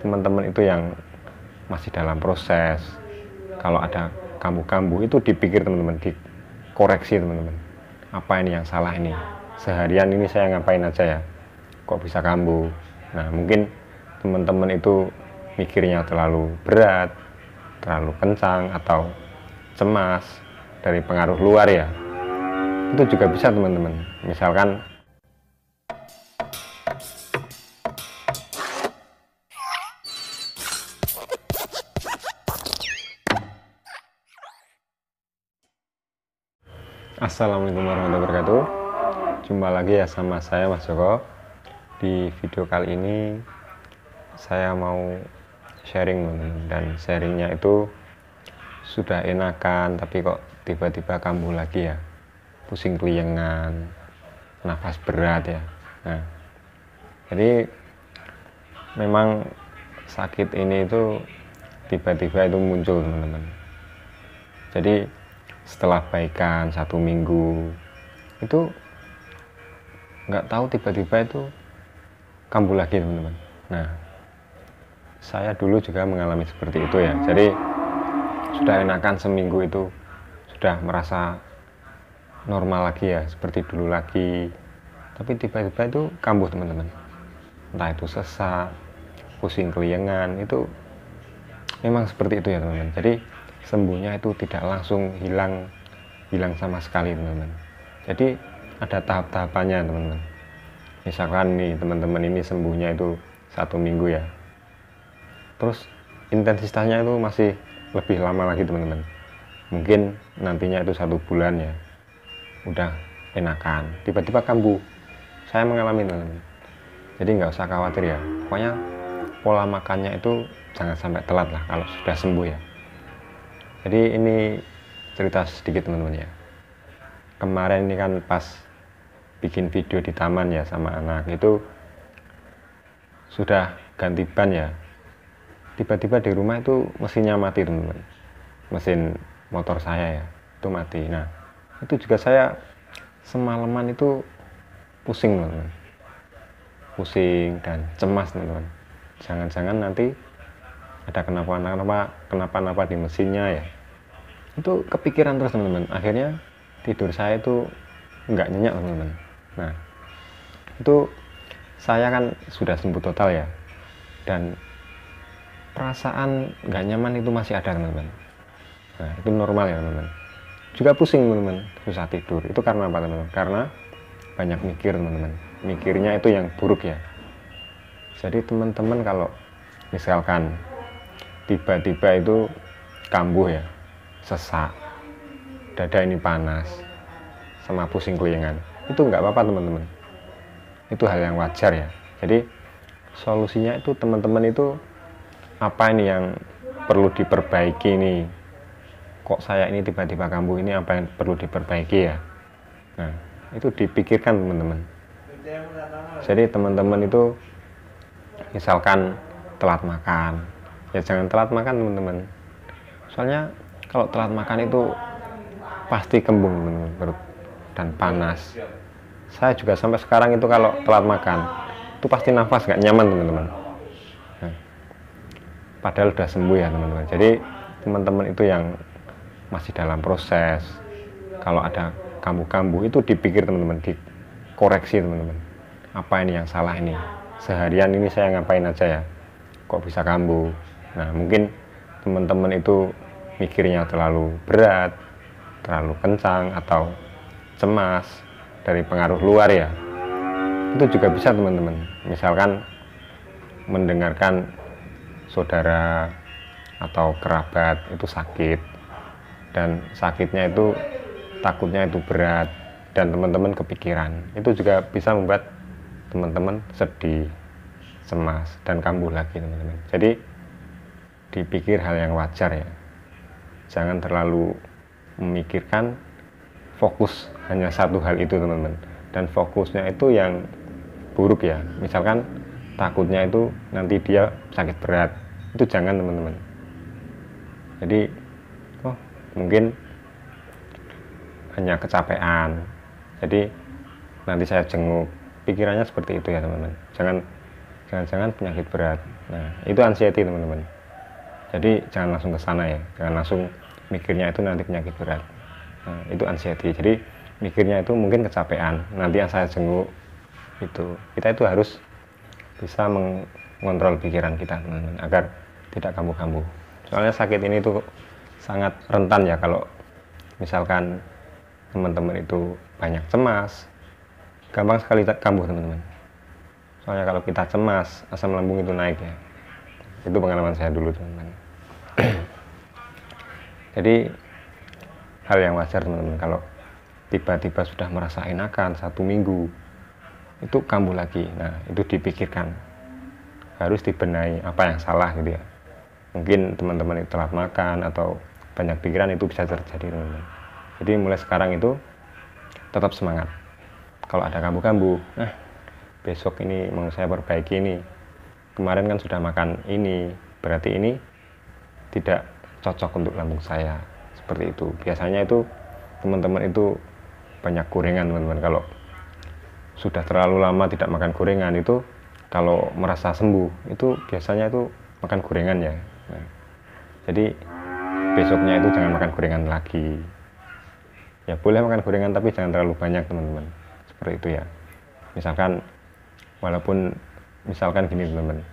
teman-teman itu yang masih dalam proses, kalau ada kambuh-kambuh itu dipikir teman-teman, dikoreksi teman-teman, apa ini yang salah ini, seharian ini saya ngapain aja ya kok bisa kambuh. Nah mungkin teman-teman itu mikirnya terlalu berat, terlalu kencang, atau cemas dari pengaruh luar ya, itu juga bisa teman-teman. Misalkan Assalamualaikum warahmatullahi wabarakatuh. Jumpa lagi ya sama saya Mas Joko. Di video kali ini saya mau sharing teman-teman, dan sharingnya itu sudah enakan tapi kok tiba-tiba kambuh lagi ya, pusing keliengan, nafas berat ya. Nah jadi memang sakit ini itu tiba-tiba itu muncul teman-teman. Jadi setelah baikan 1 minggu itu nggak tahu tiba-tiba itu kambuh lagi teman-teman. Nah saya dulu juga mengalami seperti itu ya. Jadi sudah enakan seminggu itu sudah merasa normal lagi ya, seperti dulu lagi, tapi tiba-tiba itu kambuh teman-teman. Entah itu sesak, pusing keliengan, itu memang seperti itu ya teman-teman. Jadi sembuhnya itu tidak langsung hilang sama sekali teman-teman. Jadi ada tahap-tahapannya teman-teman. Misalkan nih teman-teman ini sembuhnya itu 1 minggu ya, terus intensitasnya itu masih lebih lama lagi teman-teman. Mungkin nantinya itu 1 bulan ya, udah enakan, tiba-tiba kambuh. Saya mengalami teman-teman. Jadi nggak usah khawatir ya, pokoknya pola makannya itu jangan sampai telat lah kalau sudah sembuh ya. Jadi ini cerita sedikit teman-teman ya. Kemarin ini kan pas bikin video di taman ya sama anak, itu sudah ganti ban ya. Tiba-tiba di rumah itu mesinnya mati teman-teman. Mesin motor saya ya, itu mati. Nah itu juga saya semalaman itu pusing teman-teman. Pusing dan cemas teman-teman. Jangan-jangan nanti ada kenapa-napa di mesinnya ya. Itu kepikiran terus teman-teman. Akhirnya tidur saya itu nggak nyenyak teman-teman. Nah itu saya kan sudah sembuh total ya, dan perasaan nggak nyaman itu masih ada teman-teman. Nah itu normal ya teman-teman. Juga pusing teman-teman, susah tidur. Itu karena apa teman-teman? Karena banyak mikir teman-teman. Mikirnya itu yang buruk ya. Jadi teman-teman kalau misalkan tiba-tiba itu kambuh ya, sesak, dada ini panas, sama pusing keliengan, itu nggak apa-apa teman-teman. Itu hal yang wajar ya. Jadi solusinya itu teman-teman itu apa ini yang perlu diperbaiki nih? Kok saya ini tiba-tiba kambuh, ini apa yang perlu diperbaiki ya? Nah itu dipikirkan teman-teman. Jadi teman-teman itu misalkan telat makan, ya jangan telat makan teman-teman. Soalnya kalau telat makan itu pasti kembung teman-teman, perut dan panas. Saya juga sampai sekarang itu kalau telat makan itu pasti nafas nggak nyaman teman-teman. Nah, padahal udah sembuh ya teman-teman. Jadi teman-teman itu yang masih dalam proses, kalau ada kambuh-kambuh itu dipikir teman-teman, dikoreksi teman-teman, apa ini yang salah ini, seharian ini saya ngapain aja ya kok bisa kambuh. Nah mungkin teman-teman itu mikirnya terlalu berat, terlalu kencang, atau cemas dari pengaruh luar ya, itu juga bisa teman-teman. Misalkan mendengarkan saudara atau kerabat itu sakit, dan sakitnya itu takutnya itu berat, dan teman-teman kepikiran, itu juga bisa membuat teman-teman sedih, cemas, dan kambuh lagi teman-teman. Jadi dipikir hal yang wajar ya, jangan terlalu memikirkan, fokus hanya satu hal itu teman-teman, dan fokusnya itu yang buruk ya. Misalkan takutnya itu nanti dia sakit berat, itu jangan teman-teman. Jadi mungkin hanya kecapean, jadi nanti saya jenguk, pikirannya seperti itu ya teman-teman. jangan-jangan penyakit berat. Nah, itu anxiety teman-teman. Jadi jangan langsung ke sana ya, jangan langsung mikirnya itu nanti penyakit berat. Nah, itu anxiety. Jadi mikirnya itu mungkin kecapean, nanti yang saya jenguk itu. Kita itu harus bisa mengontrol pikiran kita teman-teman agar tidak kambuh-kambuh. Soalnya sakit ini tuh sangat rentan ya, kalau misalkan teman-teman itu banyak cemas, gampang sekali kambuh teman-teman. Soalnya kalau kita cemas, asam lambung itu naik ya. Itu pengalaman saya dulu teman-teman. Jadi hal yang wajar teman-teman, kalau tiba-tiba sudah merasa enakan 1 minggu itu kambuh lagi. Nah, itu dipikirkan, harus dibenahi apa yang salah gitu ya. Mungkin teman-teman itu telat makan atau banyak pikiran, itu bisa terjadi teman-teman. Jadi mulai sekarang itu tetap semangat. Kalau ada kambuh-kambuh, besok ini mau saya perbaiki ini. Kemarin kan sudah makan ini, berarti ini tidak cocok untuk lambung saya. Seperti itu. Biasanya itu teman-teman itu banyak gorengan teman-teman. Kalau sudah terlalu lama tidak makan gorengan itu, kalau merasa sembuh itu biasanya itu makan gorengan ya. Nah, jadi besoknya itu jangan makan gorengan lagi. Ya boleh makan gorengan tapi jangan terlalu banyak teman-teman. Seperti itu ya. Misalkan walaupun misalkan gini teman-teman,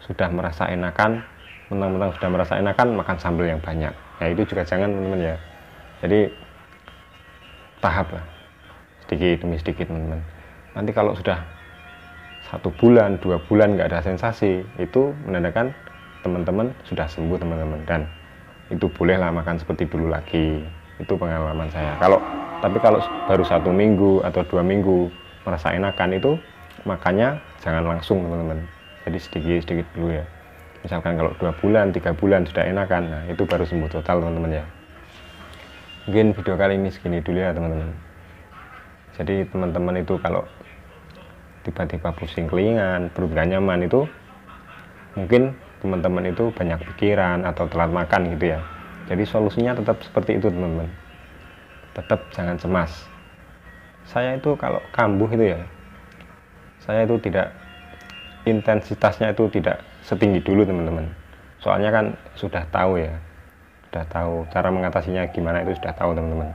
sudah merasa enakan, mentang-mentang sudah merasa enakan makan sambal yang banyak. Ya itu juga jangan teman-teman ya. Jadi tahap lah, sedikit demi sedikit teman-teman. Nanti kalau sudah 1 bulan, 2 bulan nggak ada sensasi, itu menandakan teman-teman sudah sembuh teman-teman, dan itu bolehlah makan seperti dulu lagi. Itu pengalaman saya. Tapi kalau baru 1 minggu atau 2 minggu merasa enakan, itu makanya jangan langsung teman-teman. Jadi sedikit-sedikit dulu ya. Misalkan kalau 2 bulan, 3 bulan sudah enakan, nah itu baru sembuh total teman-teman ya. Mungkin video kali ini segini dulu ya teman-teman. Jadi teman-teman itu kalau tiba-tiba pusing kelingan, perut gak nyaman, itu mungkin teman-teman itu banyak pikiran atau telat makan gitu ya. Jadi solusinya tetap seperti itu teman-teman, tetap jangan cemas. Saya itu kalau kambuh itu ya, saya itu tidak, intensitasnya itu tidak setinggi dulu teman-teman. Soalnya kan sudah tahu ya, sudah tahu cara mengatasinya gimana, itu sudah tahu teman-teman.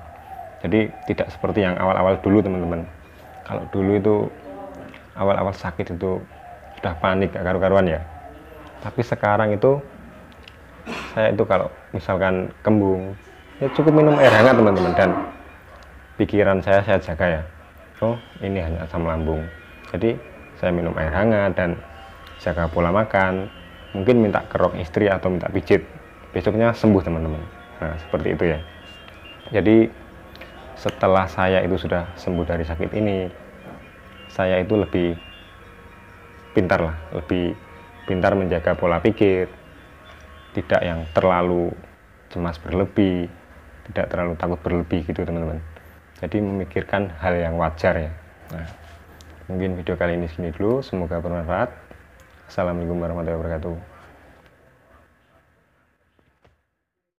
Jadi tidak seperti yang awal-awal dulu teman-teman. Kalau dulu itu awal-awal sakit itu sudah panik gak karu-karuan ya. Tapi sekarang itu saya itu kalau misalkan kembung ya cukup minum air hangat teman-teman, dan pikiran saya jaga ya, oh ini hanya asam lambung. Jadi saya minum air hangat dan jaga pola makan, mungkin minta kerok istri atau minta pijit, besoknya sembuh teman-teman. Nah seperti itu ya. Jadi setelah saya itu sudah sembuh dari sakit ini, saya itu lebih pintar lah, lebih pintar menjaga pola pikir, tidak yang terlalu cemas berlebih, tidak terlalu takut berlebih gitu teman-teman. Jadi memikirkan hal yang wajar ya. Nah, mungkin video kali ini segini dulu, semoga bermanfaat. Assalamualaikum warahmatullahi wabarakatuh.